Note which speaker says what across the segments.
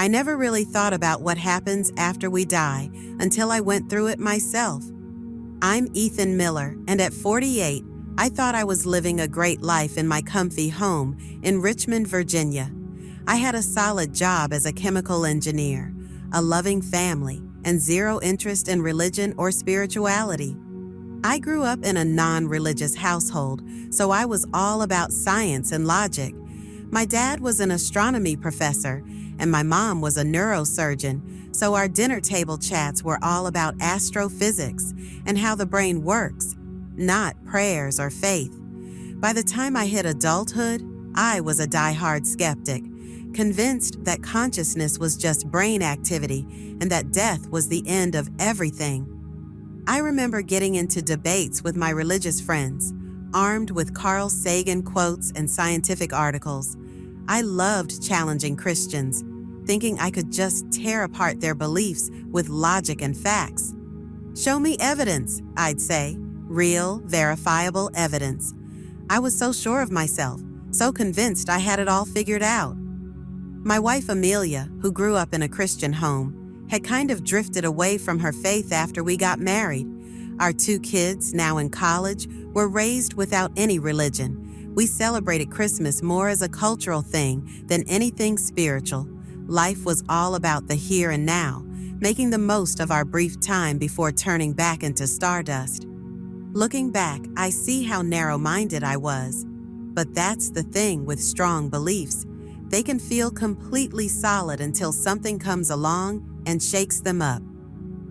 Speaker 1: I never really thought about what happens after we die until I went through it myself. I'm Ethan Miller, and at 48, I thought I was living a great life in my comfy home in Richmond, Virginia. I had a solid job as a chemical engineer, a loving family, and zero interest in religion or spirituality. I grew up in a non-religious household, so I was all about science and logic. My dad was an astronomy professor, and my mom was a neurosurgeon, so our dinner table chats were all about astrophysics and how the brain works, not prayers or faith. By the time I hit adulthood, I was a die-hard skeptic, convinced that consciousness was just brain activity and that death was the end of everything. I remember getting into debates with my religious friends, armed with Carl Sagan quotes and scientific articles. I loved challenging Christians, thinking I could just tear apart their beliefs with logic and facts. Show me evidence, I'd say, real, verifiable evidence. I was so sure of myself, so convinced I had it all figured out. My wife Amelia, who grew up in a Christian home, had kind of drifted away from her faith after we got married. Our 2 kids, now in college, were raised without any religion. We celebrated Christmas more as a cultural thing than anything spiritual. Life was all about the here and now, making the most of our brief time before turning back into stardust. Looking back, I see how narrow-minded I was. But that's the thing with strong beliefs. They can feel completely solid until something comes along and shakes them up.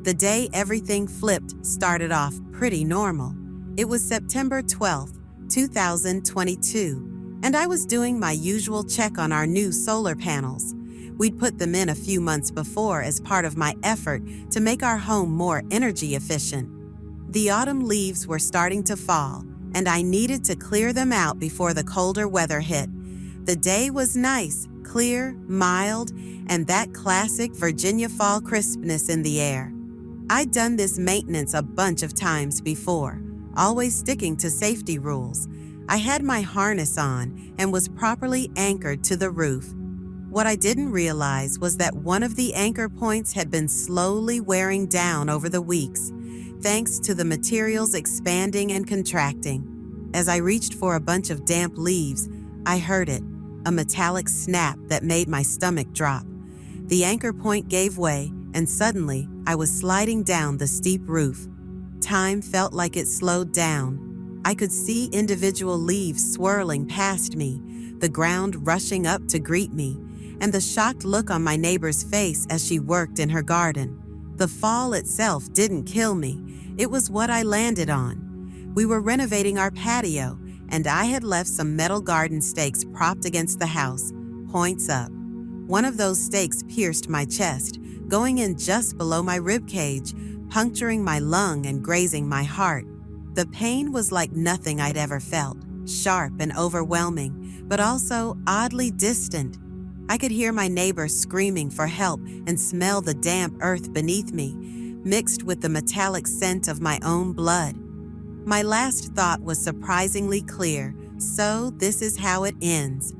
Speaker 1: The day everything flipped started off pretty normal. It was September 12th, 2022, and I was doing my usual check on our new solar panels. We'd put them in a few months before as part of my effort to make our home more energy efficient. The autumn leaves were starting to fall, and I needed to clear them out before the colder weather hit. The day was nice, clear, mild, and that classic Virginia fall crispness in the air. I'd done this maintenance a bunch of times before, always sticking to safety rules. I had my harness on and was properly anchored to the roof. What I didn't realize was that one of the anchor points had been slowly wearing down over the weeks, thanks to the materials expanding and contracting. As I reached for a bunch of damp leaves, I heard it, a metallic snap that made my stomach drop. The anchor point gave way, and suddenly I was sliding down the steep roof. Time felt like it slowed down. I could see individual leaves swirling past me, the ground rushing up to greet me, and the shocked look on my neighbor's face as she worked in her garden. The fall itself didn't kill me. It was what I landed on. We were renovating our patio, and I had left some metal garden stakes propped against the house, points up. One of those stakes pierced my chest, going in just below my rib cage, puncturing my lung and grazing my heart. The pain was like nothing I'd ever felt, sharp and overwhelming, but also oddly distant. I could hear my neighbor screaming for help and smell the damp earth beneath me, mixed with the metallic scent of my own blood. My last thought was surprisingly clear, so this is how it ends.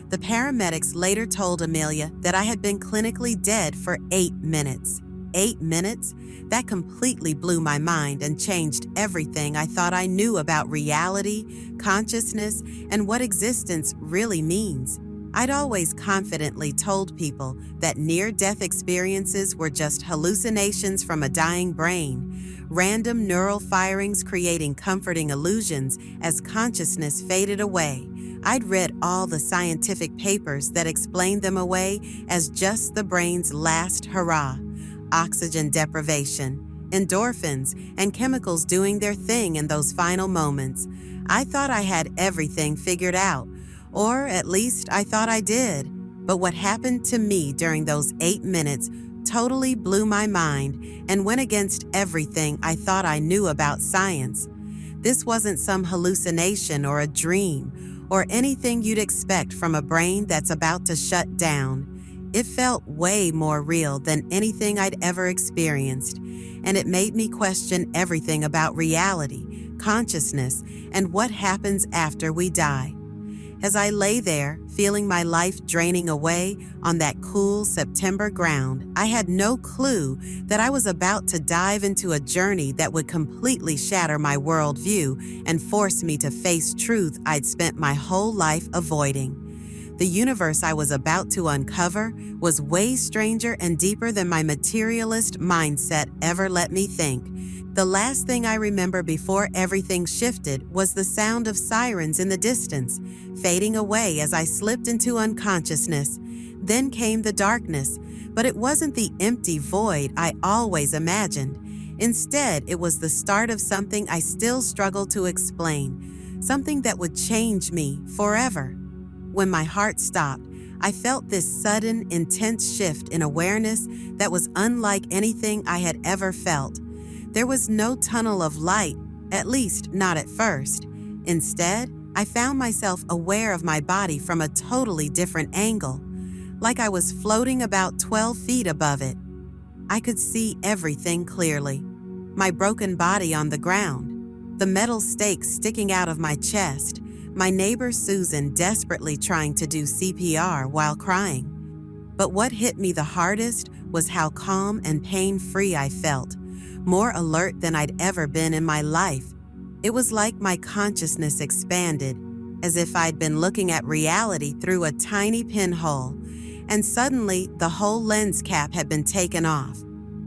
Speaker 1: The paramedics later told Amelia that I had been clinically dead for 8 minutes. 8 minutes? That completely blew my mind and changed everything I thought I knew about reality, consciousness, and what existence really means. I'd always confidently told people that near-death experiences were just hallucinations from a dying brain, random neural firings creating comforting illusions as consciousness faded away. I'd read all the scientific papers that explained them away as just the brain's last hurrah. Oxygen deprivation, endorphins, and chemicals doing their thing in those final moments. I thought I had everything figured out, or at least I thought I did. But what happened to me during those 8 minutes totally blew my mind and went against everything I thought I knew about science. This wasn't some hallucination or a dream or anything you'd expect from a brain that's about to shut down. It felt way more real than anything I'd ever experienced, and it made me question everything about reality, consciousness, and what happens after we die. As I lay there, feeling my life draining away on that cool September ground, I had no clue that I was about to dive into a journey that would completely shatter my worldview and force me to face truth I'd spent my whole life avoiding. The universe I was about to uncover was way stranger and deeper than my materialist mindset ever let me think. The last thing I remember before everything shifted was the sound of sirens in the distance, fading away as I slipped into unconsciousness. Then came the darkness, but it wasn't the empty void I always imagined. Instead, it was the start of something I still struggle to explain, something that would change me forever. When my heart stopped, I felt this sudden, intense shift in awareness that was unlike anything I had ever felt. There was no tunnel of light, at least not at first. Instead, I found myself aware of my body from a totally different angle, like I was floating about 12 feet above it. I could see everything clearly. My broken body on the ground, the metal stakes sticking out of my chest, my neighbor Susan desperately trying to do CPR while crying. But what hit me the hardest was how calm and pain-free I felt, more alert than I'd ever been in my life. It was like my consciousness expanded, as if I'd been looking at reality through a tiny pinhole, and suddenly the whole lens cap had been taken off.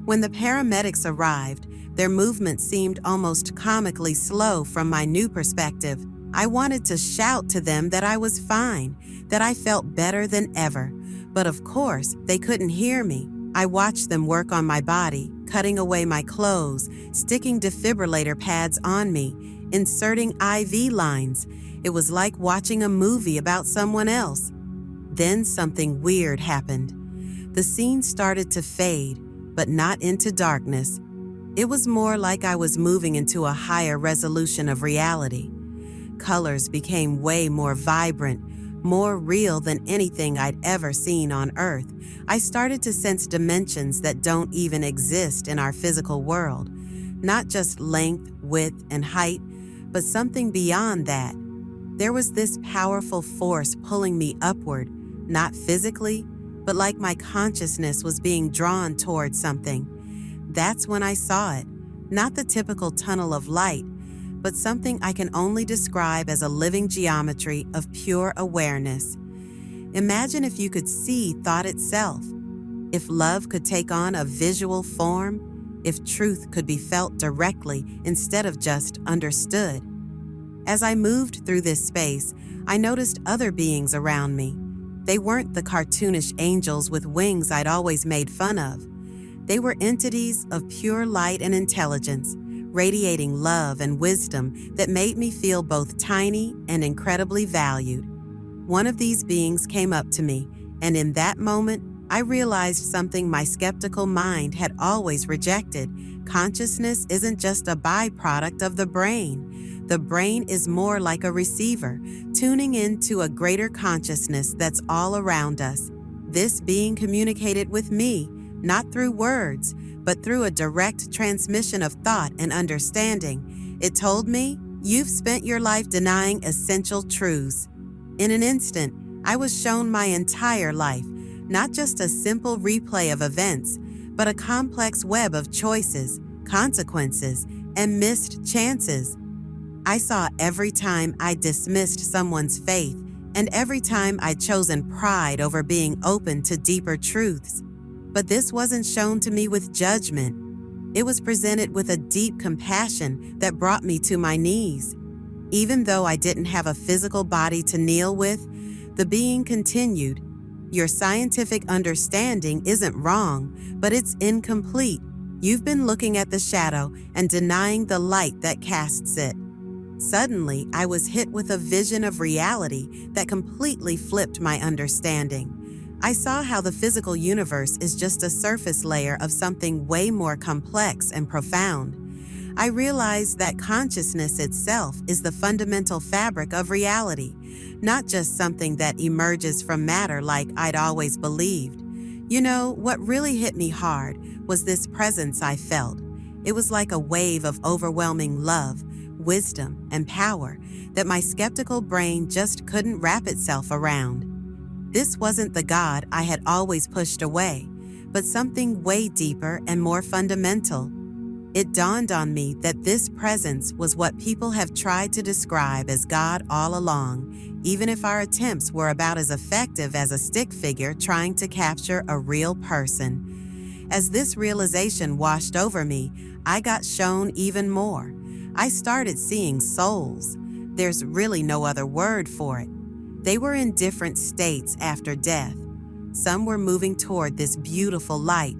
Speaker 1: When the paramedics arrived, their movement seemed almost comically slow from my new perspective. I wanted to shout to them that I was fine, that I felt better than ever, but of course, they couldn't hear me. I watched them work on my body, cutting away my clothes, sticking defibrillator pads on me, inserting IV lines. It was like watching a movie about someone else. Then something weird happened. The scene started to fade, but not into darkness. It was more like I was moving into a higher resolution of reality. Colors became way more vibrant, more real than anything I'd ever seen on Earth. I started to sense dimensions that don't even exist in our physical world. Not just length, width, and height, but something beyond that. There was this powerful force pulling me upward, not physically, but like my consciousness was being drawn toward something. That's when I saw it, not the typical tunnel of light, but something I can only describe as a living geometry of pure awareness. Imagine if you could see thought itself, if love could take on a visual form, if truth could be felt directly instead of just understood. As I moved through this space, I noticed other beings around me. They weren't the cartoonish angels with wings I'd always made fun of. They were entities of pure light and intelligence, radiating love and wisdom that made me feel both tiny and incredibly valued. One of these beings came up to me, and in that moment, I realized something my skeptical mind had always rejected. Consciousness isn't just a byproduct of the brain. The brain is more like a receiver, tuning into a greater consciousness that's all around us. This being communicated with me, not through words, but through a direct transmission of thought and understanding. It told me, "You've spent your life denying essential truths." In an instant, I was shown my entire life, not just a simple replay of events, but a complex web of choices, consequences, and missed chances. I saw every time I dismissed someone's faith, and every time I'd chosen pride over being open to deeper truths. But this wasn't shown to me with judgment. It was presented with a deep compassion that brought me to my knees. Even though I didn't have a physical body to kneel with, the being continued, "Your scientific understanding isn't wrong, but it's incomplete. You've been looking at the shadow and denying the light that casts it." Suddenly, I was hit with a vision of reality that completely flipped my understanding. I saw how the physical universe is just a surface layer of something way more complex and profound. I realized that consciousness itself is the fundamental fabric of reality, not just something that emerges from matter like I'd always believed. You know, what really hit me hard was this presence I felt. It was like a wave of overwhelming love, wisdom, and power that my skeptical brain just couldn't wrap itself around. This wasn't the God I had always pushed away, but something way deeper and more fundamental. It dawned on me that this presence was what people have tried to describe as God all along, even if our attempts were about as effective as a stick figure trying to capture a real person. As this realization washed over me, I got shown even more. I started seeing souls. There's really no other word for it. They were in different states after death. Some were moving toward this beautiful light,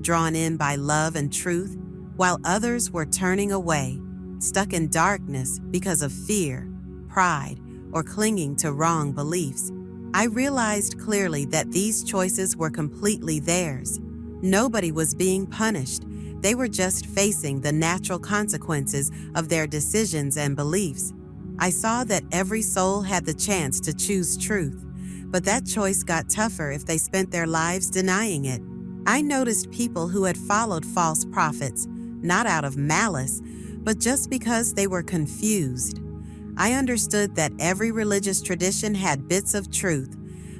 Speaker 1: drawn in by love and truth, while others were turning away, stuck in darkness because of fear, pride, or clinging to wrong beliefs. I realized clearly that these choices were completely theirs. Nobody was being punished. They were just facing the natural consequences of their decisions and beliefs. I saw that every soul had the chance to choose truth, but that choice got tougher if they spent their lives denying it. I noticed people who had followed false prophets, not out of malice, but just because they were confused. I understood that every religious tradition had bits of truth,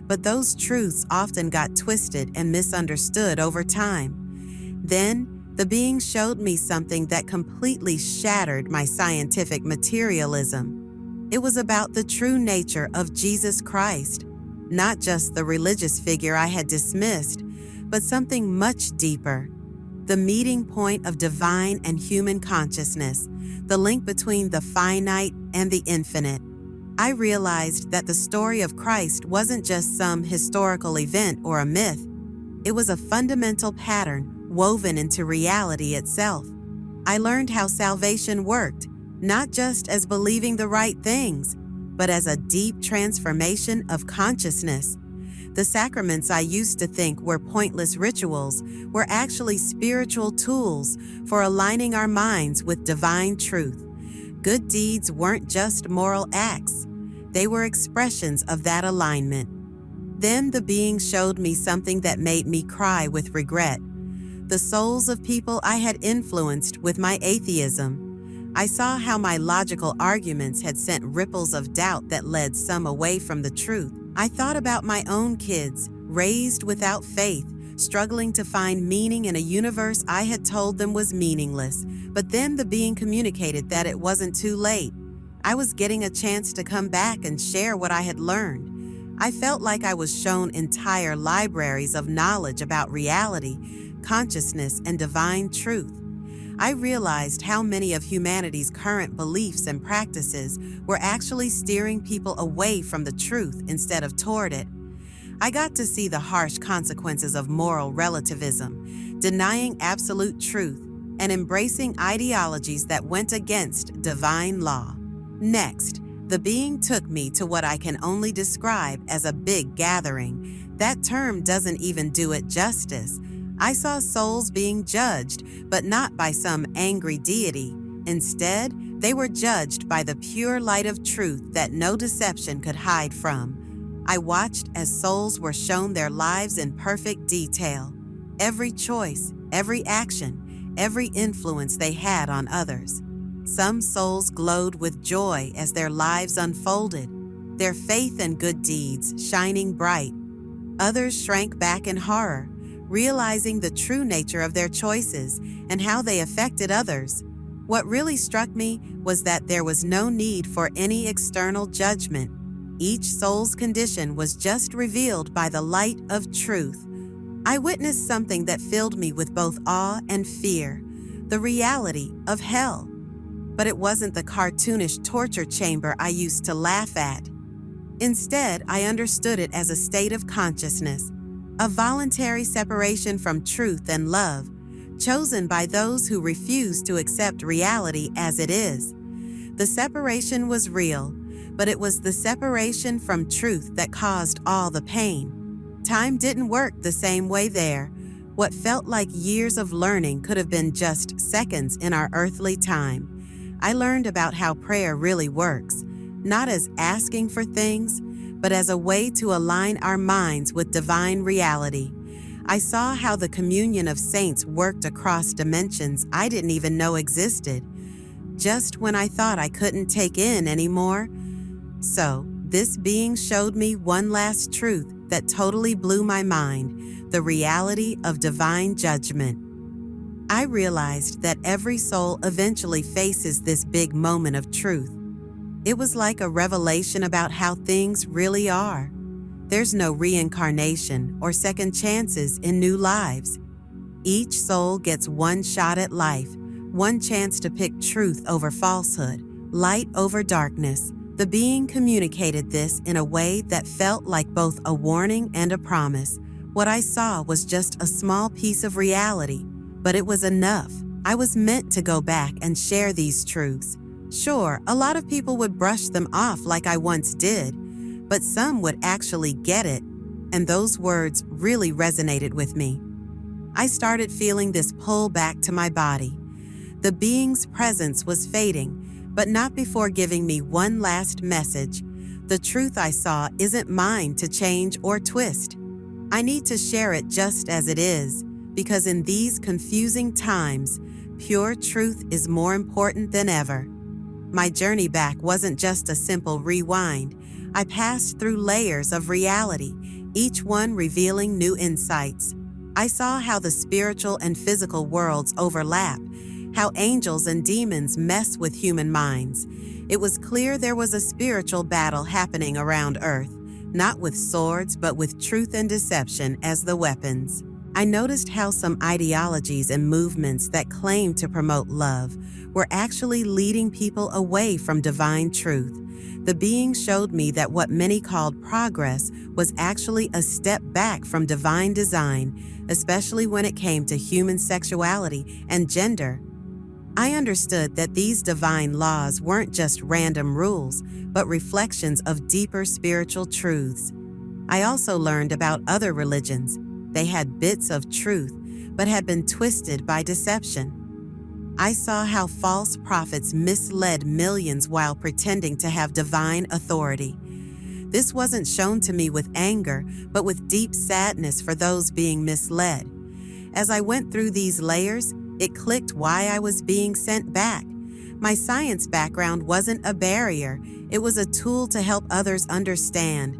Speaker 1: but those truths often got twisted and misunderstood over time. Then, the being showed me something that completely shattered my scientific materialism. It was about the true nature of Jesus Christ, not just the religious figure I had dismissed, but something much deeper. The meeting point of divine and human consciousness, the link between the finite and the infinite. I realized that the story of Christ wasn't just some historical event or a myth. It was a fundamental pattern woven into reality itself. I learned how salvation worked, not just as believing the right things, but as a deep transformation of consciousness. The sacraments I used to think were pointless rituals were actually spiritual tools for aligning our minds with divine truth. Good deeds weren't just moral acts. They were expressions of that alignment. Then the being showed me something that made me cry with regret. The souls of people I had influenced with my atheism. I saw how my logical arguments had sent ripples of doubt that led some away from the truth. I thought about my own kids, raised without faith, struggling to find meaning in a universe I had told them was meaningless. But then the being communicated that it wasn't too late. I was getting a chance to come back and share what I had learned. I felt like I was shown entire libraries of knowledge about reality, consciousness, and divine truth. I realized how many of humanity's current beliefs and practices were actually steering people away from the truth instead of toward it. I got to see the harsh consequences of moral relativism, denying absolute truth, and embracing ideologies that went against divine law. Next, the being took me to what I can only describe as a big gathering. That term doesn't even do it justice. I saw souls being judged, but not by some angry deity. Instead, they were judged by the pure light of truth that no deception could hide from. I watched as souls were shown their lives in perfect detail. Every choice, every action, every influence they had on others. Some souls glowed with joy as their lives unfolded, their faith and good deeds shining bright. Others shrank back in horror, realizing the true nature of their choices and how they affected others. What really struck me was that there was no need for any external judgment. Each soul's condition was just revealed by the light of truth. I witnessed something that filled me with both awe and fear, the reality of hell. But it wasn't the cartoonish torture chamber I used to laugh at. Instead, I understood it as a state of consciousness, a voluntary separation from truth and love, chosen by those who refuse to accept reality as it is. The separation was real, but it was the separation from truth that caused all the pain. Time didn't work the same way there. What felt like years of learning could have been just seconds in our earthly time. I learned about how prayer really works, not as asking for things, but as a way to align our minds with divine reality. I saw how the communion of saints worked across dimensions I didn't even know existed. just when I thought I couldn't take in anymore. So, this being showed me one last truth that totally blew my mind, the reality of divine judgment. I realized that every soul eventually faces this big moment of truth. It was like a revelation about how things really are. There's no reincarnation or second chances in new lives. Each soul gets one shot at life, one chance to pick truth over falsehood, light over darkness. The being communicated this in a way that felt like both a warning and a promise. What I saw was just a small piece of reality, but it was enough. I was meant to go back and share these truths. Sure, a lot of people would brush them off like I once did, but some would actually get it, and those words really resonated with me. I started feeling this pull back to my body. The being's presence was fading, but not before giving me one last message. The truth I saw isn't mine to change or twist. I need to share it just as it is, because in these confusing times, pure truth is more important than ever. My journey back wasn't just a simple rewind. I passed through layers of reality, each one revealing new insights. I saw how the spiritual and physical worlds overlap, how angels and demons mess with human minds. It was clear there was a spiritual battle happening around Earth, not with swords, but with truth and deception as the weapons. I noticed how some ideologies and movements that claim to promote love were actually leading people away from divine truth. The being showed me that what many called progress was actually a step back from divine design, especially when it came to human sexuality and gender. I understood that these divine laws weren't just random rules, but reflections of deeper spiritual truths. I also learned about other religions. They had bits of truth, but had been twisted by deception. I saw how false prophets misled millions while pretending to have divine authority. This wasn't shown to me with anger, but with deep sadness for those being misled. As I went through these layers, it clicked why I was being sent back. My science background wasn't a barrier, it was a tool to help others understand.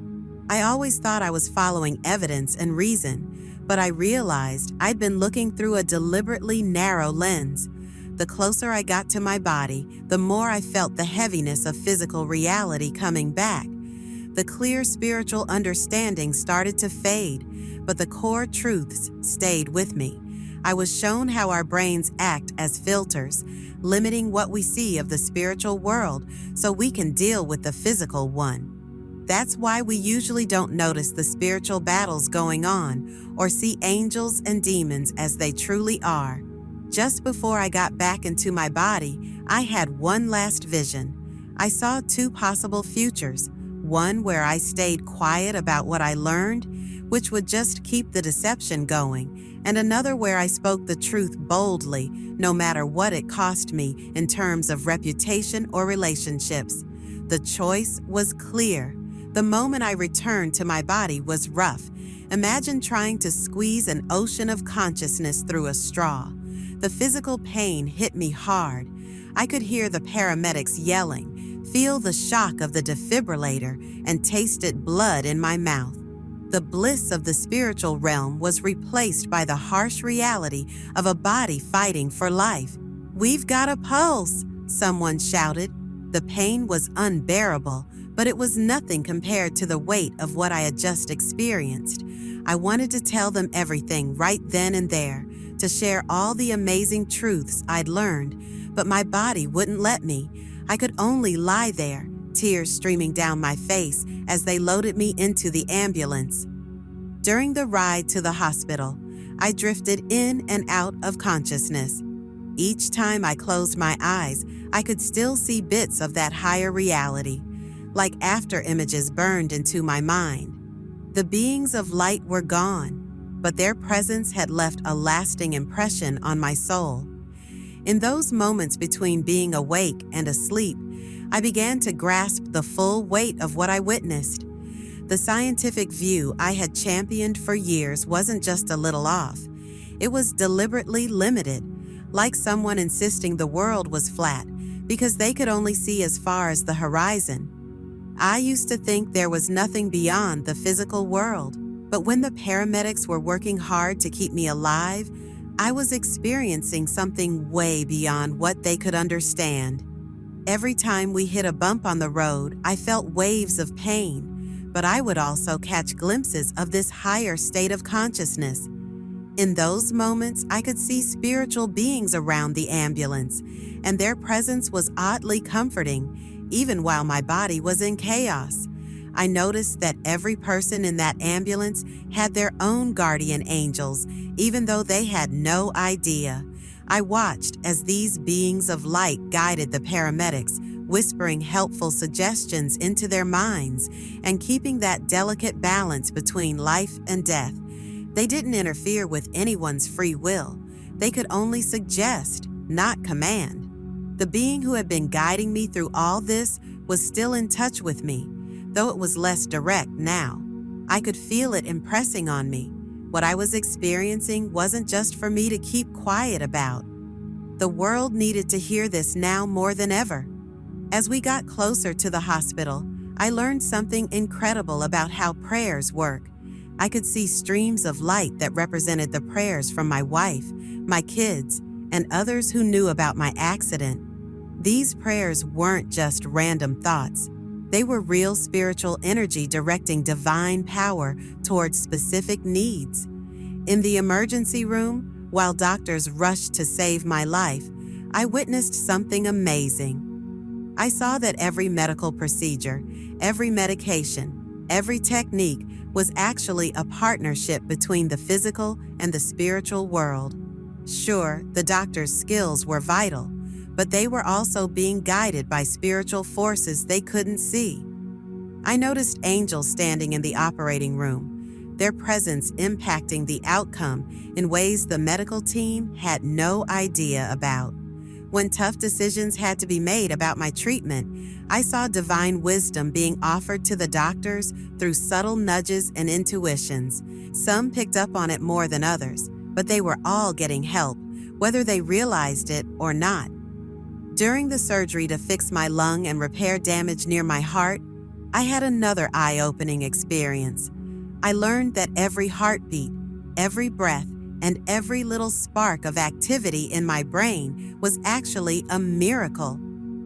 Speaker 1: I always thought I was following evidence and reason, but I realized I'd been looking through a deliberately narrow lens. The closer I got to my body, the more I felt the heaviness of physical reality coming back. The clear spiritual understanding started to fade, but the core truths stayed with me. I was shown how our brains act as filters, limiting what we see of the spiritual world so we can deal with the physical one. That's why we usually don't notice the spiritual battles going on or see angels and demons as they truly are. Just before I got back into my body, I had one last vision. I saw two possible futures, one where I stayed quiet about what I learned, which would just keep the deception going, and another where I spoke the truth boldly, no matter what it cost me in terms of reputation or relationships. The choice was clear. The moment I returned to my body was rough. Imagine trying to squeeze an ocean of consciousness through a straw. The physical pain hit me hard. I could hear the paramedics yelling, feel the shock of the defibrillator, and tasted blood in my mouth. The bliss of the spiritual realm was replaced by the harsh reality of a body fighting for life. "We've got a pulse," someone shouted. The pain was unbearable, but it was nothing compared to the weight of what I had just experienced. I wanted to tell them everything right then and there, to share all the amazing truths I'd learned, but my body wouldn't let me. I could only lie there, tears streaming down my face as they loaded me into the ambulance. During the ride to the hospital, I drifted in and out of consciousness. Each time I closed my eyes, I could still see bits of that higher reality, like after images burned into my mind. The beings of light were gone, but their presence had left a lasting impression on my soul. In those moments between being awake and asleep, I began to grasp the full weight of what I witnessed. The scientific view I had championed for years wasn't just a little off. It was deliberately limited, like someone insisting the world was flat. because they could only see as far as the horizon. I used to think there was nothing beyond the physical world, but when the paramedics were working hard to keep me alive, I was experiencing something way beyond what they could understand. Every time we hit a bump on the road, I felt waves of pain, but I would also catch glimpses of this higher state of consciousness. In those moments, I could see spiritual beings around the ambulance, and their presence was oddly comforting, even while my body was in chaos. I noticed that every person in that ambulance had their own guardian angels, even though they had no idea. I watched as these beings of light guided the paramedics, whispering helpful suggestions into their minds and keeping that delicate balance between life and death. They didn't interfere with anyone's free will. They could only suggest, not command. The being who had been guiding me through all this was still in touch with me, though it was less direct now. I could feel it impressing on me. What I was experiencing wasn't just for me to keep quiet about. The world needed to hear this now more than ever. As we got closer to the hospital, I learned something incredible about how prayers work. I could see streams of light that represented the prayers from my wife, my kids, and others who knew about my accident. These prayers weren't just random thoughts. They were real spiritual energy directing divine power towards specific needs. In the emergency room, while doctors rushed to save my life, I witnessed something amazing. I saw that every medical procedure, every medication, every technique was actually a partnership between the physical and the spiritual world. Sure, the doctor's skills were vital, but they were also being guided by spiritual forces they couldn't see. I noticed angels standing in the operating room, their presence impacting the outcome in ways the medical team had no idea about. When tough decisions had to be made about my treatment, I saw divine wisdom being offered to the doctors through subtle nudges and intuitions. Some picked up on it more than others, but they were all getting help, whether they realized it or not. During the surgery to fix my lung and repair damage near my heart, I had another eye-opening experience. I learned that every heartbeat, every breath, and every little spark of activity in my brain was actually a miracle.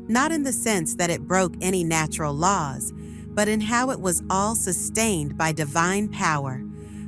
Speaker 1: Not in the sense that it broke any natural laws, but in how it was all sustained by divine power.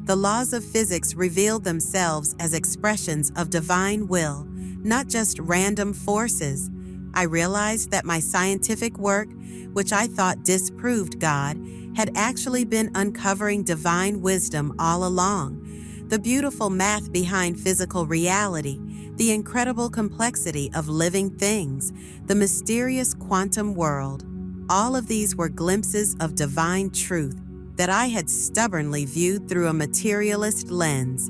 Speaker 1: The laws of physics revealed themselves as expressions of divine will, not just random forces. I realized that my scientific work, which I thought disproved God, had actually been uncovering divine wisdom all along. The beautiful math behind physical reality, the incredible complexity of living things, the mysterious quantum world. All of these were glimpses of divine truth that I had stubbornly viewed through a materialist lens.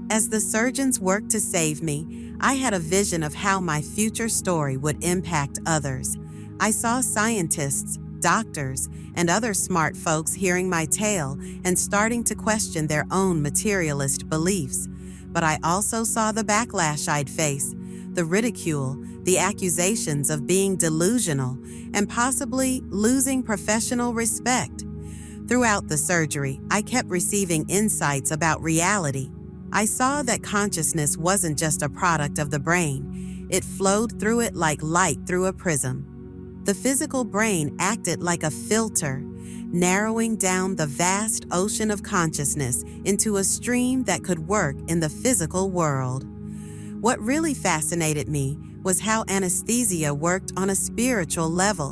Speaker 1: As the surgeons worked to save me, I had a vision of how my future story would impact others. I saw scientists, doctors, and other smart folks hearing my tale and starting to question their own materialist beliefs. But I also saw the backlash I'd face, the ridicule, the accusations of being delusional, and possibly losing professional respect. Throughout the surgery, I kept receiving insights about reality. I saw that consciousness wasn't just a product of the brain. It flowed through it like light through a prism. The physical brain acted like a filter, narrowing down the vast ocean of consciousness into a stream that could work in the physical world. What really fascinated me was how anesthesia worked on a spiritual level.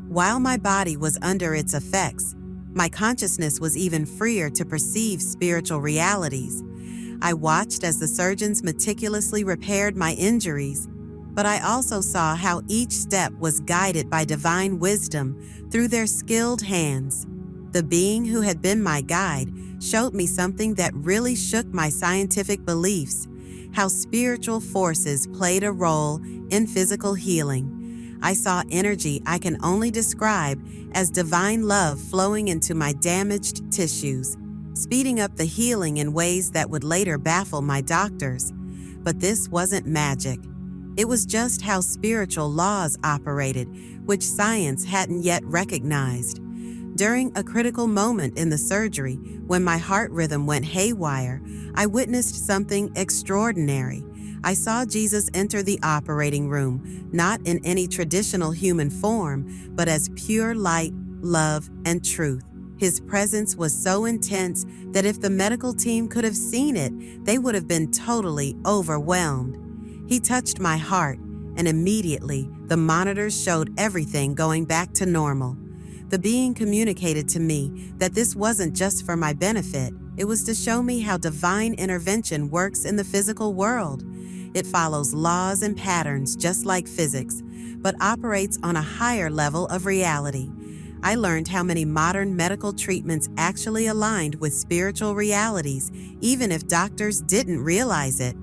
Speaker 1: While my body was under its effects, my consciousness was even freer to perceive spiritual realities. I watched as the surgeons meticulously repaired my injuries, but I also saw how each step was guided by divine wisdom through their skilled hands. The being who had been my guide showed me something that really shook my scientific beliefs, how spiritual forces played a role in physical healing. I saw energy I can only describe as divine love flowing into my damaged tissues, speeding up the healing in ways that would later baffle my doctors. But this wasn't magic. It was just how spiritual laws operated, which science hadn't yet recognized. During a critical moment in the surgery, when my heart rhythm went haywire, I witnessed something extraordinary. I saw Jesus enter the operating room, not in any traditional human form, but as pure light, love, and truth. His presence was so intense that if the medical team could have seen it, they would have been totally overwhelmed. He touched my heart, and immediately the monitors showed everything going back to normal. The being communicated to me that this wasn't just for my benefit, it was to show me how divine intervention works in the physical world. It follows laws and patterns just like physics, but operates on a higher level of reality. I learned how many modern medical treatments actually aligned with spiritual realities, even if doctors didn't realize it.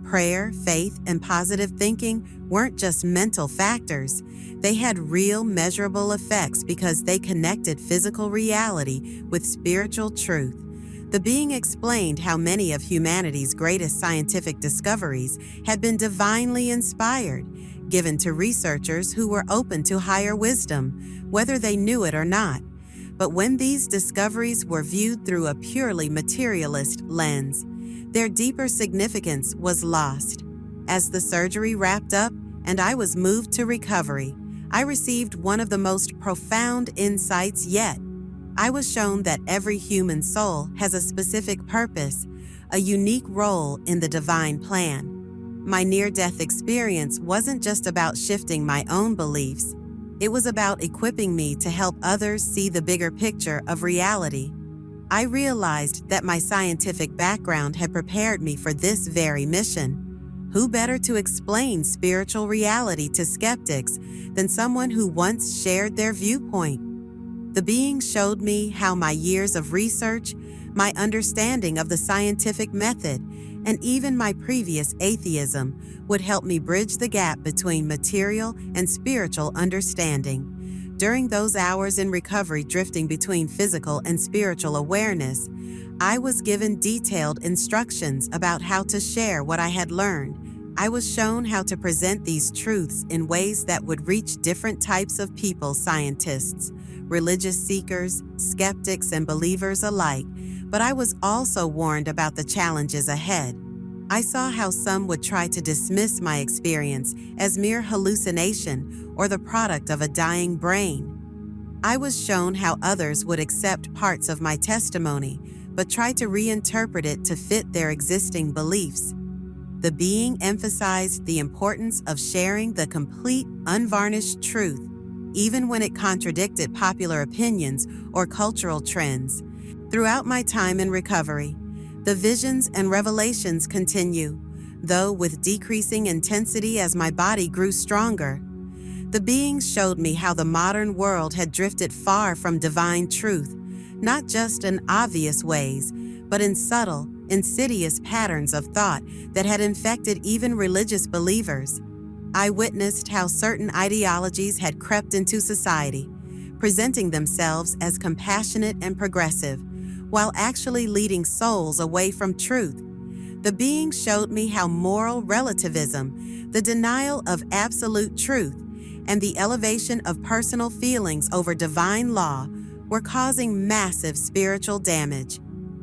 Speaker 1: Prayer, faith, and positive thinking weren't just mental factors. They had real, measurable effects because they connected physical reality with spiritual truth. The being explained how many of humanity's greatest scientific discoveries had been divinely inspired, given to researchers who were open to higher wisdom, whether they knew it or not. But when these discoveries were viewed through a purely materialist lens, their deeper significance was lost. As the surgery wrapped up and I was moved to recovery, I received one of the most profound insights yet. I was shown that every human soul has a specific purpose, a unique role in the divine plan. My near-death experience wasn't just about shifting my own beliefs. It was about equipping me to help others see the bigger picture of reality. I realized that my scientific background had prepared me for this very mission. Who better to explain spiritual reality to skeptics than someone who once shared their viewpoint? The being showed me how my years of research, my understanding of the scientific method, and even my previous atheism would help me bridge the gap between material and spiritual understanding. During those hours in recovery drifting between physical and spiritual awareness, I was given detailed instructions about how to share what I had learned. I was shown how to present these truths in ways that would reach different types of people, scientists, religious seekers, skeptics, and believers alike, but I was also warned about the challenges ahead. I saw how some would try to dismiss my experience as mere hallucination or the product of a dying brain. I was shown how others would accept parts of my testimony, but try to reinterpret it to fit their existing beliefs. The being emphasized the importance of sharing the complete, unvarnished truth, even when it contradicted popular opinions or cultural trends. Throughout my time in recovery, the visions and revelations continue, though with decreasing intensity as my body grew stronger. The being showed me how the modern world had drifted far from divine truth, not just in obvious ways, but in subtle, insidious patterns of thought that had infected even religious believers. I witnessed how certain ideologies had crept into society, presenting themselves as compassionate and progressive, while actually leading souls away from truth. The being showed me how moral relativism, the denial of absolute truth, and the elevation of personal feelings over divine law were causing massive spiritual damage.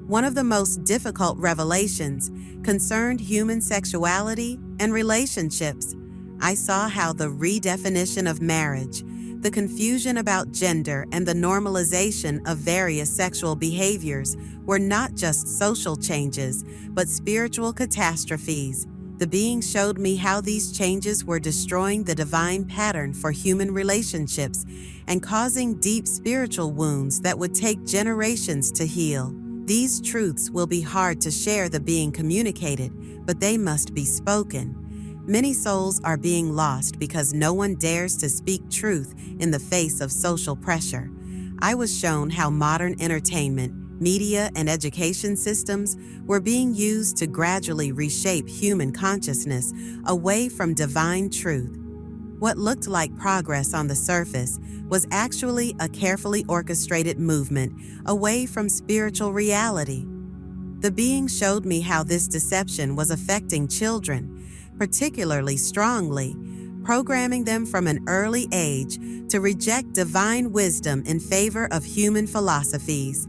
Speaker 1: One of the most difficult revelations concerned human sexuality and relationships. I saw how the redefinition of marriage, the confusion about gender, and the normalization of various sexual behaviors were not just social changes, but spiritual catastrophes. The being showed me how these changes were destroying the divine pattern for human relationships and causing deep spiritual wounds that would take generations to heal. These truths will be hard to share, the being communicated, but they must be spoken. Many souls are being lost because no one dares to speak truth in the face of social pressure. I was shown how modern entertainment, media, and education systems were being used to gradually reshape human consciousness away from divine truth. What looked like progress on the surface was actually a carefully orchestrated movement away from spiritual reality. The being showed me how this deception was affecting children, particularly strongly, programming them from an early age to reject divine wisdom in favor of human philosophies.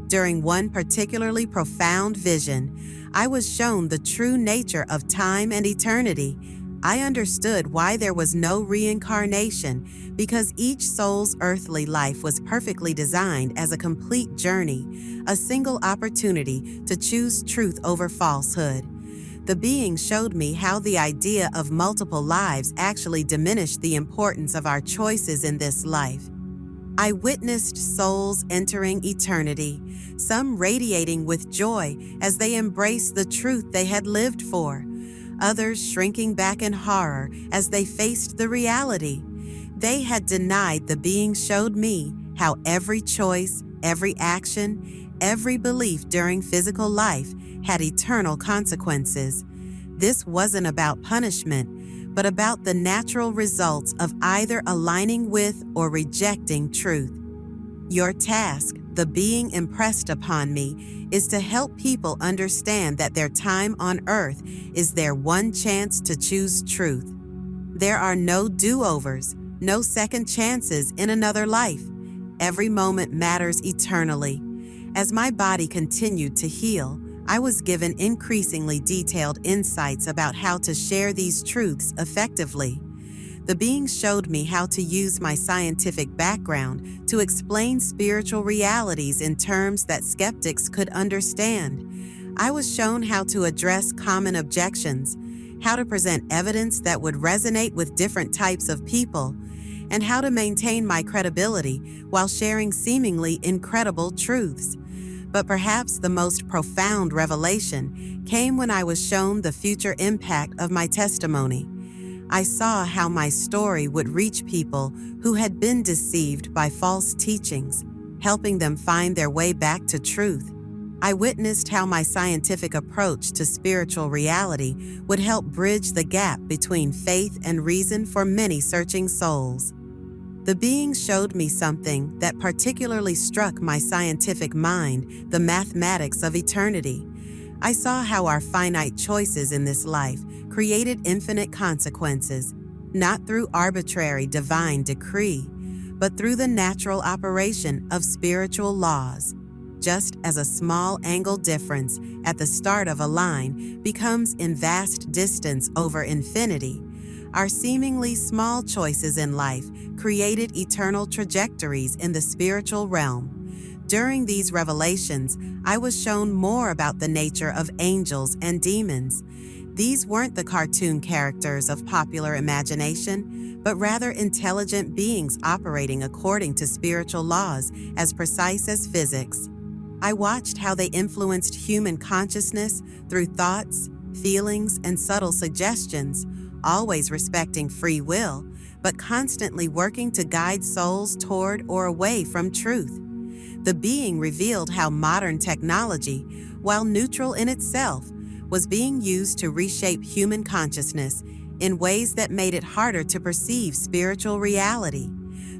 Speaker 1: During one particularly profound vision, I was shown the true nature of time and eternity. I understood why there was no reincarnation, because each soul's earthly life was perfectly designed as a complete journey, a single opportunity to choose truth over falsehood. The being showed me how the idea of multiple lives actually diminished the importance of our choices in this life. I witnessed souls entering eternity, some radiating with joy as they embraced the truth they had lived for, others shrinking back in horror as they faced the reality. They had denied. The being showed me how every choice, every action, every belief during physical life had eternal consequences. This wasn't about punishment, but about the natural results of either aligning with or rejecting truth. Your task, the being impressed upon me, is to help people understand that their time on earth is their one chance to choose truth. There are no do-overs, no second chances in another life. Every moment matters eternally. As my body continued to heal, I was given increasingly detailed insights about how to share these truths effectively. The being showed me how to use my scientific background to explain spiritual realities in terms that skeptics could understand. I was shown how to address common objections, how to present evidence that would resonate with different types of people, and how to maintain my credibility while sharing seemingly incredible truths. But perhaps the most profound revelation came when I was shown the future impact of my testimony. I saw how my story would reach people who had been deceived by false teachings, helping them find their way back to truth. I witnessed how my scientific approach to spiritual reality would help bridge the gap between faith and reason for many searching souls. The being showed me something that particularly struck my scientific mind: the mathematics of eternity. I saw how our finite choices in this life created infinite consequences, not through arbitrary divine decree, but through the natural operation of spiritual laws. Just as a small angle difference at the start of a line becomes in vast distance over infinity, our seemingly small choices in life created eternal trajectories in the spiritual realm. During these revelations, I was shown more about the nature of angels and demons. These weren't the cartoon characters of popular imagination, but rather intelligent beings operating according to spiritual laws as precise as physics. I watched how they influenced human consciousness through thoughts, feelings, and subtle suggestions, always respecting free will, but constantly working to guide souls toward or away from truth. The being revealed how modern technology, while neutral in itself, was being used to reshape human consciousness in ways that made it harder to perceive spiritual reality.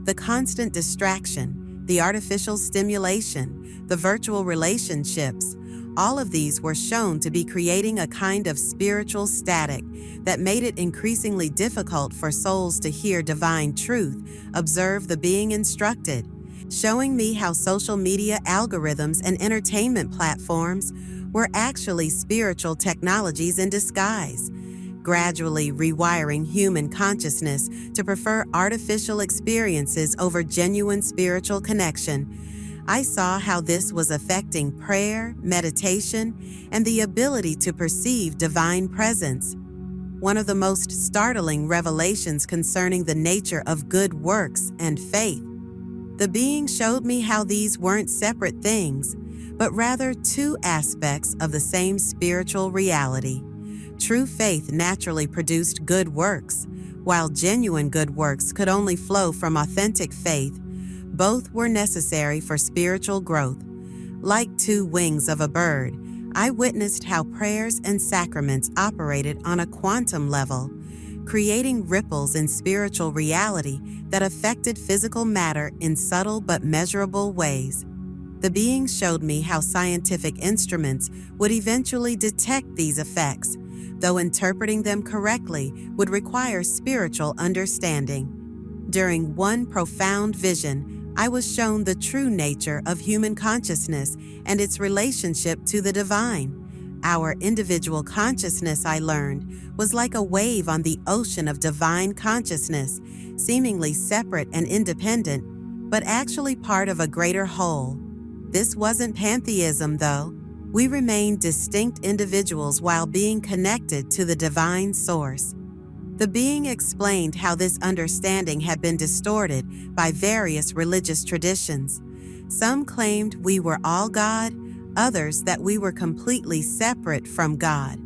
Speaker 1: The constant distraction, the artificial stimulation, the virtual relationships, all of these were shown to be creating a kind of spiritual static that made it increasingly difficult for souls to hear divine truth, observe the being instructed, showing me how social media algorithms and entertainment platforms were actually spiritual technologies in disguise, gradually rewiring human consciousness to prefer artificial experiences over genuine spiritual connection. I saw how this was affecting prayer, meditation, and the ability to perceive divine presence. One of the most startling revelations concerning the nature of good works and faith. The being showed me how these weren't separate things, but rather two aspects of the same spiritual reality. True faith naturally produced good works, while genuine good works could only flow from authentic faith. Both were necessary for spiritual growth. Like two wings of a bird, I witnessed how prayers and sacraments operated on a quantum level, creating ripples in spiritual reality that affected physical matter in subtle but measurable ways. The being showed me how scientific instruments would eventually detect these effects, though interpreting them correctly would require spiritual understanding. During one profound vision, I was shown the true nature of human consciousness and its relationship to the divine. Our individual consciousness, I learned, was like a wave on the ocean of divine consciousness, seemingly separate and independent, but actually part of a greater whole. This wasn't pantheism, though. We remained distinct individuals while being connected to the divine source. The being explained how this understanding had been distorted by various religious traditions. Some claimed we were all God, others that we were completely separate from God.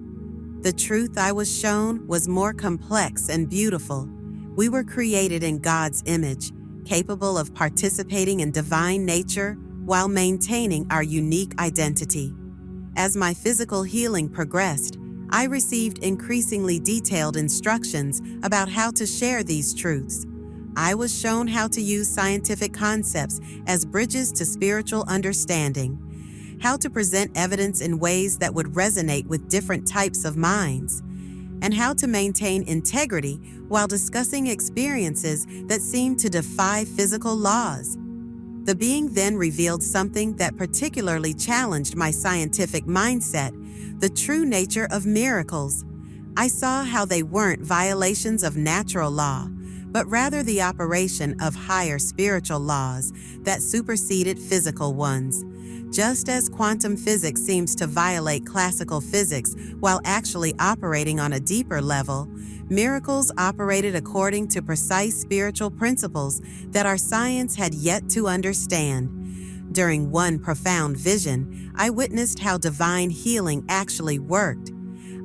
Speaker 1: The truth I was shown was more complex and beautiful. We were created in God's image, capable of participating in divine nature while maintaining our unique identity. As my physical healing progressed, I received increasingly detailed instructions about how to share these truths. I was shown how to use scientific concepts as bridges to spiritual understanding, how to present evidence in ways that would resonate with different types of minds, and how to maintain integrity while discussing experiences that seemed to defy physical laws. The being then revealed something that particularly challenged my scientific mindset: the true nature of miracles. I saw how they weren't violations of natural law, but rather the operation of higher spiritual laws that superseded physical ones. Just as quantum physics seems to violate classical physics while actually operating on a deeper level, miracles operated according to precise spiritual principles that our science had yet to understand. During one profound vision, I witnessed how divine healing actually worked.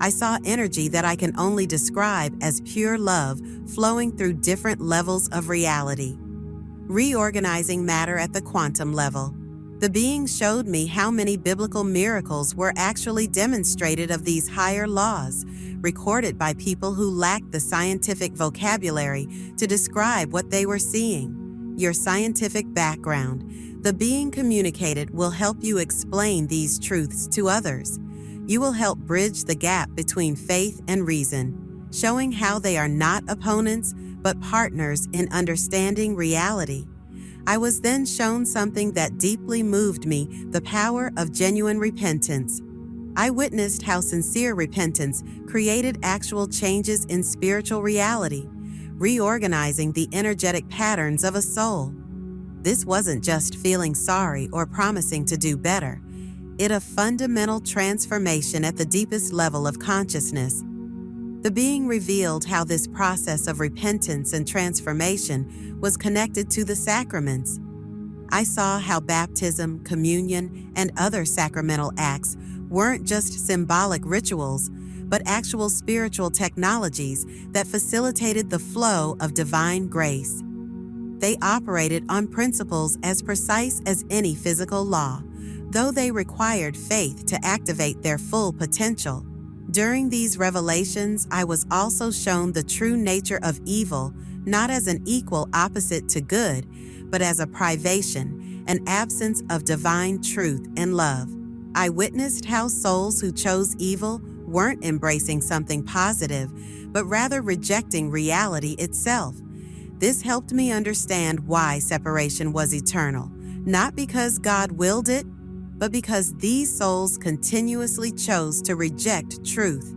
Speaker 1: I saw energy that I can only describe as pure love flowing through different levels of reality, reorganizing matter at the quantum level. The being showed me how many biblical miracles were actually demonstrated of these higher laws, recorded by people who lacked the scientific vocabulary to describe what they were seeing. Your scientific background, the being communicated, will help you explain these truths to others. You will help bridge the gap between faith and reason, showing how they are not opponents, but partners in understanding reality. I was then shown something that deeply moved me: the power of genuine repentance. I witnessed how sincere repentance created actual changes in spiritual reality, reorganizing the energetic patterns of a soul. This wasn't just feeling sorry or promising to do better. It a fundamental transformation at the deepest level of consciousness. The being revealed how this process of repentance and transformation was connected to the sacraments. I saw how baptism, communion, and other sacramental acts weren't just symbolic rituals, but actual spiritual technologies that facilitated the flow of divine grace. They operated on principles as precise as any physical law, though they required faith to activate their full potential. During these revelations, I was also shown the true nature of evil, not as an equal opposite to good, but as a privation, an absence of divine truth and love. I witnessed how souls who chose evil weren't embracing something positive, but rather rejecting reality itself. This helped me understand why separation was eternal, not because God willed it, but because these souls continuously chose to reject truth.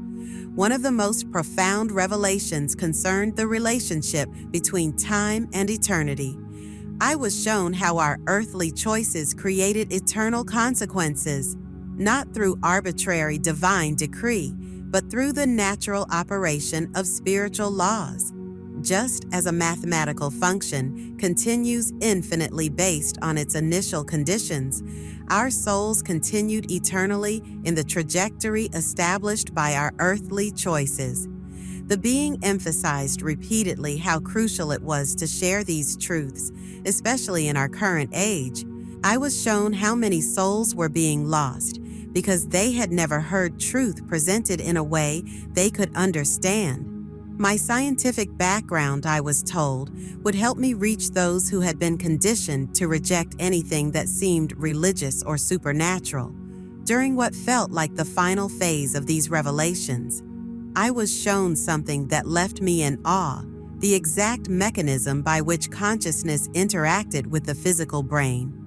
Speaker 1: One of the most profound revelations concerned the relationship between time and eternity. I was shown how our earthly choices created eternal consequences, not through arbitrary divine decree, but through the natural operation of spiritual laws. Just as a mathematical function continues infinitely based on its initial conditions, our souls continued eternally in the trajectory established by our earthly choices. The being emphasized repeatedly how crucial it was to share these truths, especially in our current age. I was shown how many souls were being lost because they had never heard truth presented in a way they could understand. My scientific background, I was told, would help me reach those who had been conditioned to reject anything that seemed religious or supernatural. During what felt like the final phase of these revelations, I was shown something that left me in awe, the exact mechanism by which consciousness interacted with the physical brain.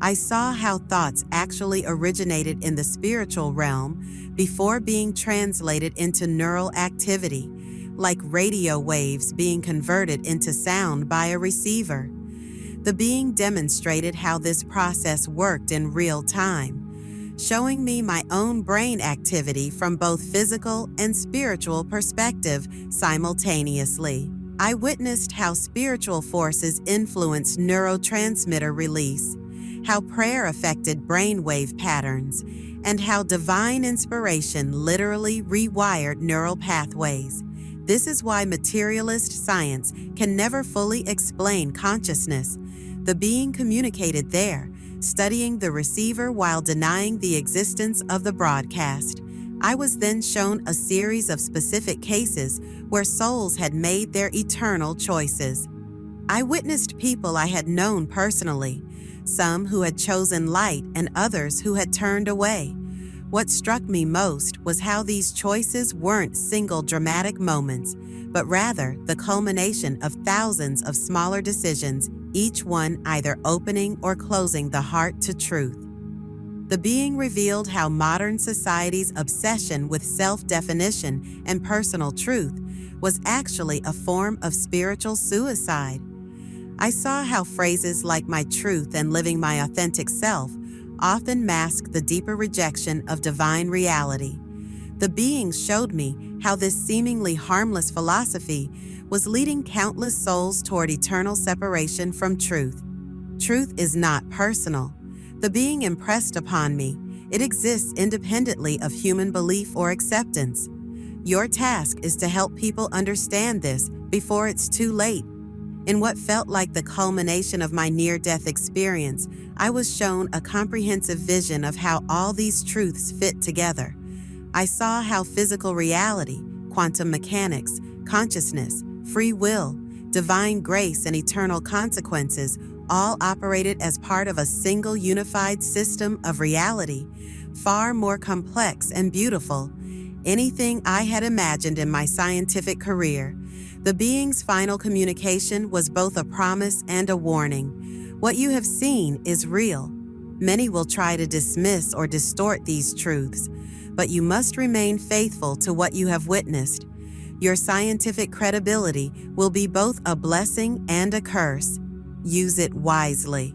Speaker 1: I saw how thoughts actually originated in the spiritual realm before being translated into neural activity, like radio waves being converted into sound by a receiver. The being demonstrated how this process worked in real time, showing me my own brain activity from both physical and spiritual perspective simultaneously. I witnessed how spiritual forces influenced neurotransmitter release, how prayer affected brainwave patterns, and how divine inspiration literally rewired neural pathways. This is why materialist science can never fully explain consciousness. The being communicated there, studying the receiver while denying the existence of the broadcast. I was then shown a series of specific cases where souls had made their eternal choices. I witnessed people I had known personally, some who had chosen light and others who had turned away. What struck me most was how these choices weren't single dramatic moments, but rather the culmination of thousands of smaller decisions, each one either opening or closing the heart to truth. The being revealed how modern society's obsession with self-definition and personal truth was actually a form of spiritual suicide. I saw how phrases like my truth and living my authentic self often mask the deeper rejection of divine reality. The beings showed me how this seemingly harmless philosophy was leading countless souls toward eternal separation from truth. Truth is not personal. The being impressed upon me, it exists independently of human belief or acceptance. Your task is to help people understand this before it's too late. In what felt like the culmination of my near-death experience, I was shown a comprehensive vision of how all these truths fit together. I saw how physical reality, quantum mechanics, consciousness, free will, divine grace, and eternal consequences all operated as part of a single unified system of reality, far more complex and beautiful anything I had imagined in my scientific career. The being's final communication was both a promise and a warning. What you have seen is real. Many will try to dismiss or distort these truths, but you must remain faithful to what you have witnessed. Your scientific credibility will be both a blessing and a curse. Use it wisely.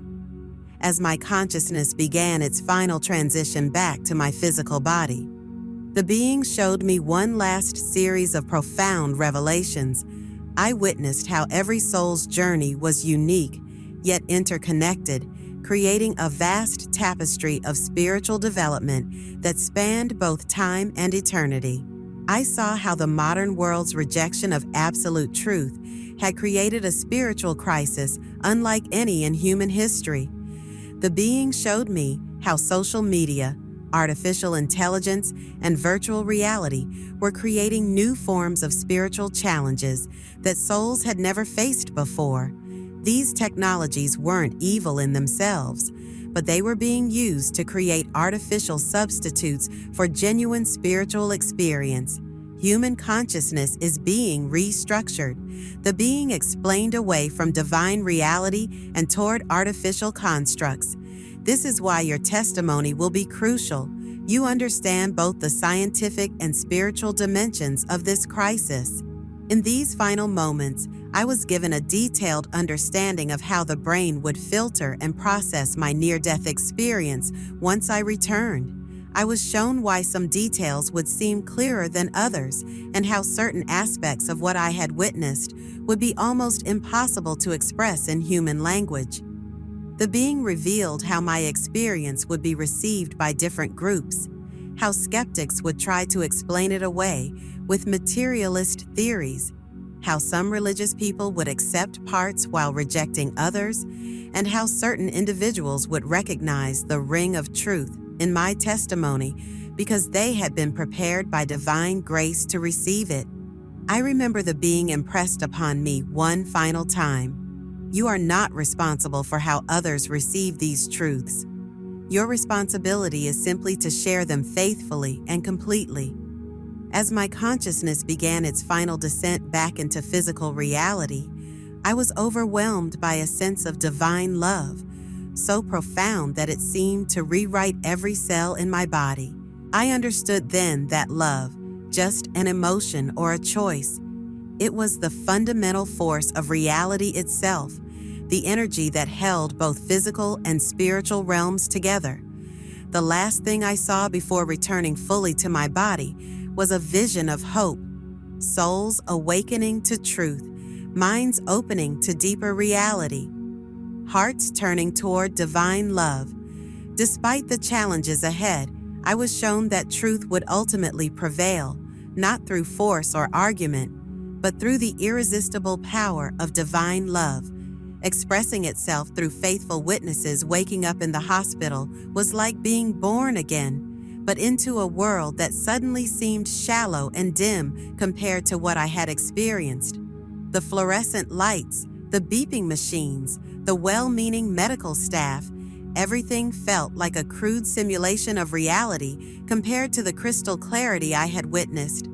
Speaker 1: As my consciousness began its final transition back to my physical body, the being showed me one last series of profound revelations. I witnessed how every soul's journey was unique, yet interconnected, creating a vast tapestry of spiritual development that spanned both time and eternity. I saw how the modern world's rejection of absolute truth had created a spiritual crisis unlike any in human history. The being showed me how social media, artificial intelligence, and virtual reality were creating new forms of spiritual challenges that souls had never faced before. These technologies weren't evil in themselves, but they were being used to create artificial substitutes for genuine spiritual experience. Human consciousness is being restructured. The being explained away from divine reality and toward artificial constructs. This is why your testimony will be crucial. You understand both the scientific and spiritual dimensions of this crisis. In these final moments, I was given a detailed understanding of how the brain would filter and process my near-death experience once I returned. I was shown why some details would seem clearer than others and how certain aspects of what I had witnessed would be almost impossible to express in human language. The being revealed how my experience would be received by different groups, how skeptics would try to explain it away with materialist theories, how some religious people would accept parts while rejecting others, and how certain individuals would recognize the ring of truth in my testimony because they had been prepared by divine grace to receive it. I remember the being impressed upon me one final time. You are not responsible for how others receive these truths. Your responsibility is simply to share them faithfully and completely. As my consciousness began its final descent back into physical reality, I was overwhelmed by a sense of divine love, so profound that it seemed to rewrite every cell in my body. I understood then that love, just an emotion or a choice, it was the fundamental force of reality itself, the energy that held both physical and spiritual realms together. The last thing I saw before returning fully to my body was a vision of hope, souls awakening to truth, minds opening to deeper reality, hearts turning toward divine love. Despite the challenges ahead, I was shown that truth would ultimately prevail, not through force or argument, but through the irresistible power of divine love. Expressing itself through faithful witnesses waking up in the hospital was like being born again, but into a world that suddenly seemed shallow and dim compared to what I had experienced. The fluorescent lights, the beeping machines, the well-meaning medical staff, everything felt like a crude simulation of reality compared to the crystal clarity I had witnessed.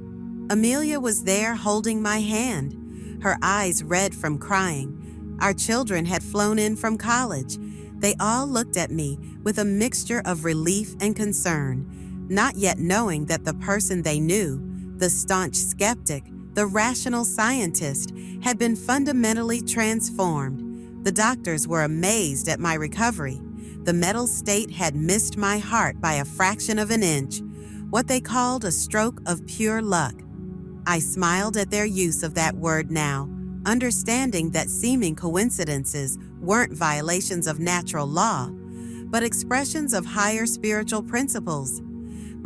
Speaker 1: Amelia was there holding my hand, her eyes red from crying. Our children had flown in from college. They all looked at me with a mixture of relief and concern, not yet knowing that the person they knew, the staunch skeptic, the rational scientist, had been fundamentally transformed. The doctors were amazed at my recovery. The metal state had missed my heart by a fraction of an inch, what they called a stroke of pure luck. I smiled at their use of that word now, understanding that seeming coincidences weren't violations of natural law, but expressions of higher spiritual principles.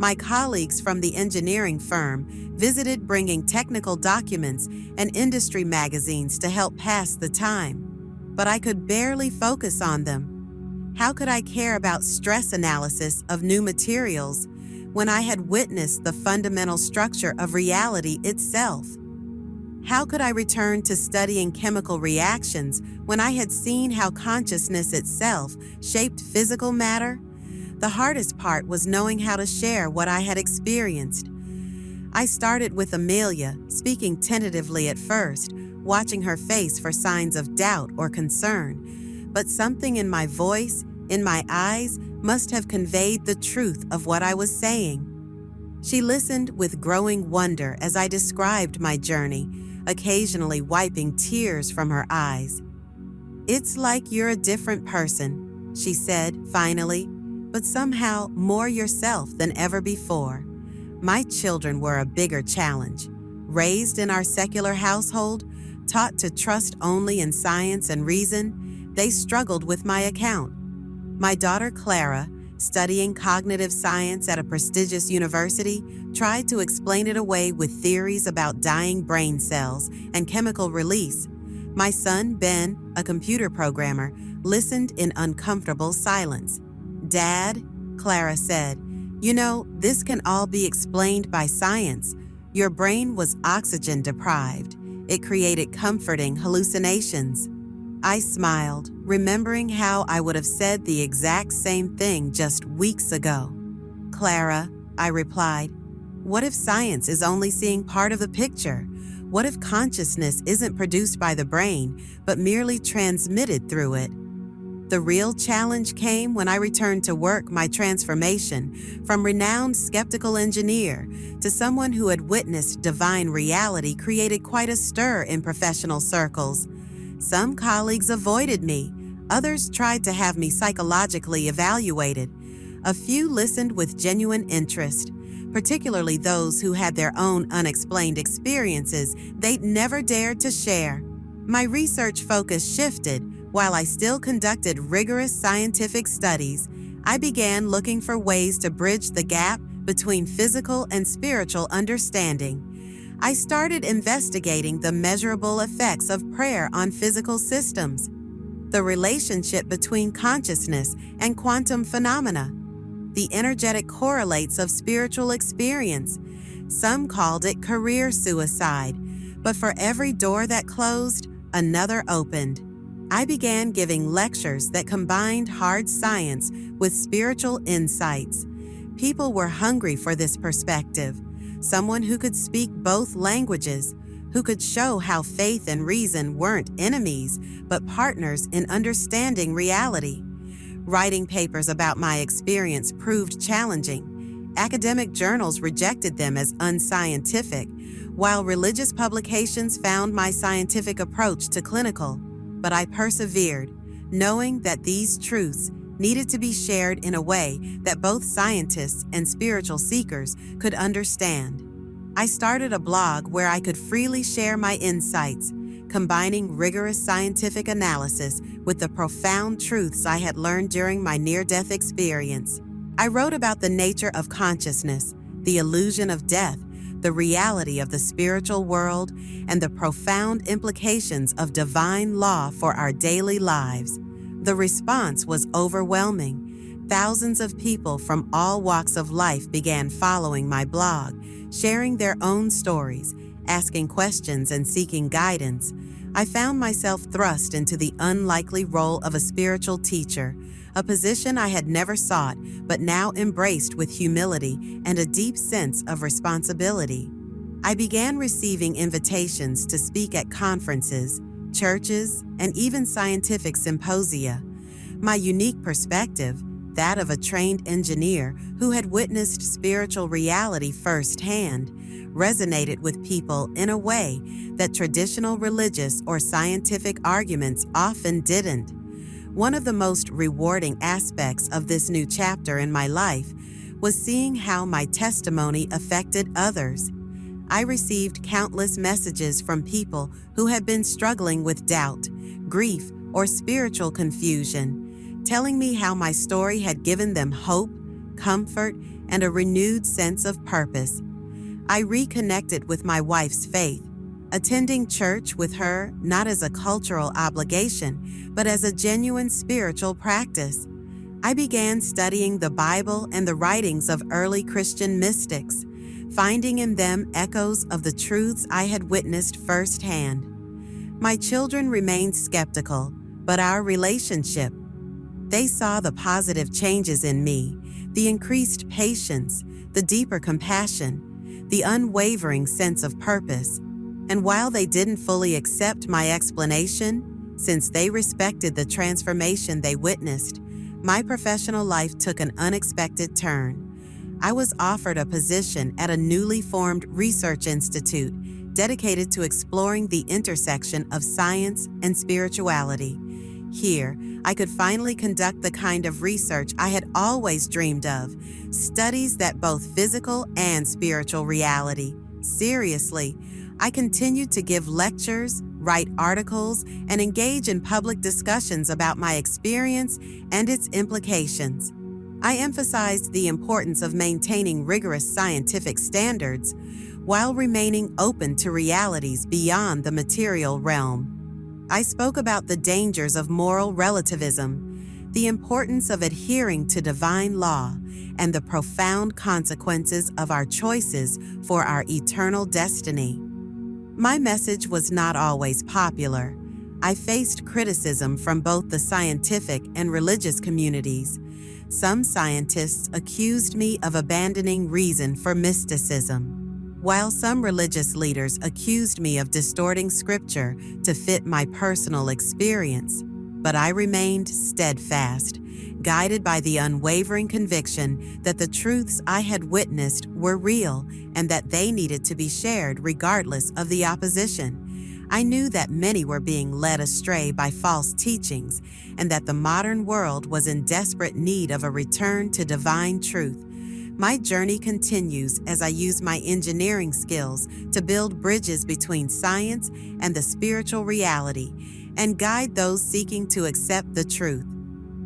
Speaker 1: My colleagues from the engineering firm visited bringing technical documents and industry magazines to help pass the time, but I could barely focus on them. How could I care about stress analysis of new materials when I had witnessed the fundamental structure of reality itself? How could I return to studying chemical reactions when I had seen how consciousness itself shaped physical matter? The hardest part was knowing how to share what I had experienced. I started with Amelia, speaking tentatively at first, watching her face for signs of doubt or concern, but something in my voice, in my eyes, must have conveyed the truth of what I was saying. She listened with growing wonder as I described my journey, occasionally wiping tears from her eyes. "It's like you're a different person," she said finally, "but somehow more yourself than ever before." My children were a bigger challenge. Raised in our secular household, taught to trust only in science and reason, they struggled with my account. My daughter Clara, studying cognitive science at a prestigious university, tried to explain it away with theories about dying brain cells and chemical release. My son Ben, a computer programmer, listened in uncomfortable silence. "Dad," Clara said, "you know, this can all be explained by science. Your brain was oxygen deprived. It created comforting hallucinations." I smiled, remembering how I would have said the exact same thing just weeks ago. "Clara," I replied, "what if science is only seeing part of the picture? What if consciousness isn't produced by the brain, but merely transmitted through it?" The real challenge came when I returned to work. My transformation from renowned skeptical engineer to someone who had witnessed divine reality created quite a stir in professional circles. Some colleagues avoided me. Others tried to have me psychologically evaluated. A few listened with genuine interest, particularly those who had their own unexplained experiences they'd never dared to share. My research focus shifted. While I still conducted rigorous scientific studies, I began looking for ways to bridge the gap between physical and spiritual understanding. I started investigating the measurable effects of prayer on physical systems, the relationship between consciousness and quantum phenomena, the energetic correlates of spiritual experience. Some called it career suicide, but for every door that closed, another opened. I began giving lectures that combined hard science with spiritual insights. People were hungry for this perspective, someone who could speak both languages, who could show how faith and reason weren't enemies, but partners in understanding reality. Writing papers about my experience proved challenging. Academic journals rejected them as unscientific, while religious publications found my scientific approach too clinical. But I persevered, knowing that these truths needed to be shared in a way that both scientists and spiritual seekers could understand. I started a blog where I could freely share my insights, combining rigorous scientific analysis with the profound truths I had learned during my near-death experience. I wrote about the nature of consciousness, the illusion of death, the reality of the spiritual world, and the profound implications of divine law for our daily lives. The response was overwhelming. Thousands of people from all walks of life began following my blog, sharing their own stories, asking questions, and seeking guidance. I found myself thrust into the unlikely role of a spiritual teacher, a position I had never sought but now embraced with humility and a deep sense of responsibility. I began receiving invitations to speak at conferences, churches, and even scientific symposia. My unique perspective, that of a trained engineer who had witnessed spiritual reality firsthand, resonated with people in a way that traditional religious or scientific arguments often didn't. One of the most rewarding aspects of this new chapter in my life was seeing how my testimony affected others. I received countless messages from people who had been struggling with doubt, grief, or spiritual confusion, telling me how my story had given them hope, comfort, and a renewed sense of purpose. I reconnected with my wife's faith, attending church with her not as a cultural obligation, but as a genuine spiritual practice. I began studying the Bible and the writings of early Christian mystics, finding in them echoes of the truths I had witnessed firsthand. My children remained skeptical, but our relationship, they saw the positive changes in me, the increased patience, the deeper compassion, the unwavering sense of purpose. And while they didn't fully accept my explanation, since they respected the transformation they witnessed, my professional life took an unexpected turn. I was offered a position at a newly formed research institute dedicated to exploring the intersection of science and spirituality. Here, I could finally conduct the kind of research I had always dreamed of, studies that both physical and spiritual reality. Seriously, I continued to give lectures, write articles, and engage in public discussions about my experience and its implications. I emphasized the importance of maintaining rigorous scientific standards while remaining open to realities beyond the material realm. I spoke about the dangers of moral relativism, the importance of adhering to divine law, and the profound consequences of our choices for our eternal destiny. My message was not always popular. I faced criticism from both the scientific and religious communities. Some scientists accused me of abandoning reason for mysticism, while some religious leaders accused me of distorting scripture to fit my personal experience. But I remained steadfast, guided by the unwavering conviction that the truths I had witnessed were real and that they needed to be shared regardless of the opposition. I knew that many were being led astray by false teachings and that the modern world was in desperate need of a return to divine truth. My journey continues as I use my engineering skills to build bridges between science and the spiritual reality and guide those seeking to accept the truth.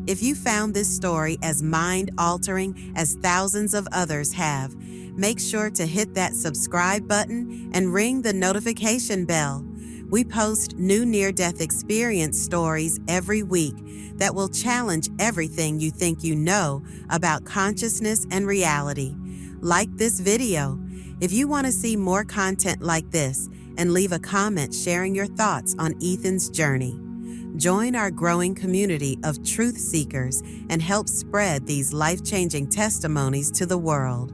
Speaker 1: If you found this story as mind-altering as thousands of others have, make sure to hit that subscribe button and ring the notification bell. We post new near-death experience stories every week that will challenge everything you think you know about consciousness and reality. Like this video if you want to see more content like this, and leave a comment sharing your thoughts on Ethan's journey. Join our growing community of truth seekers and help spread these life-changing testimonies to the world.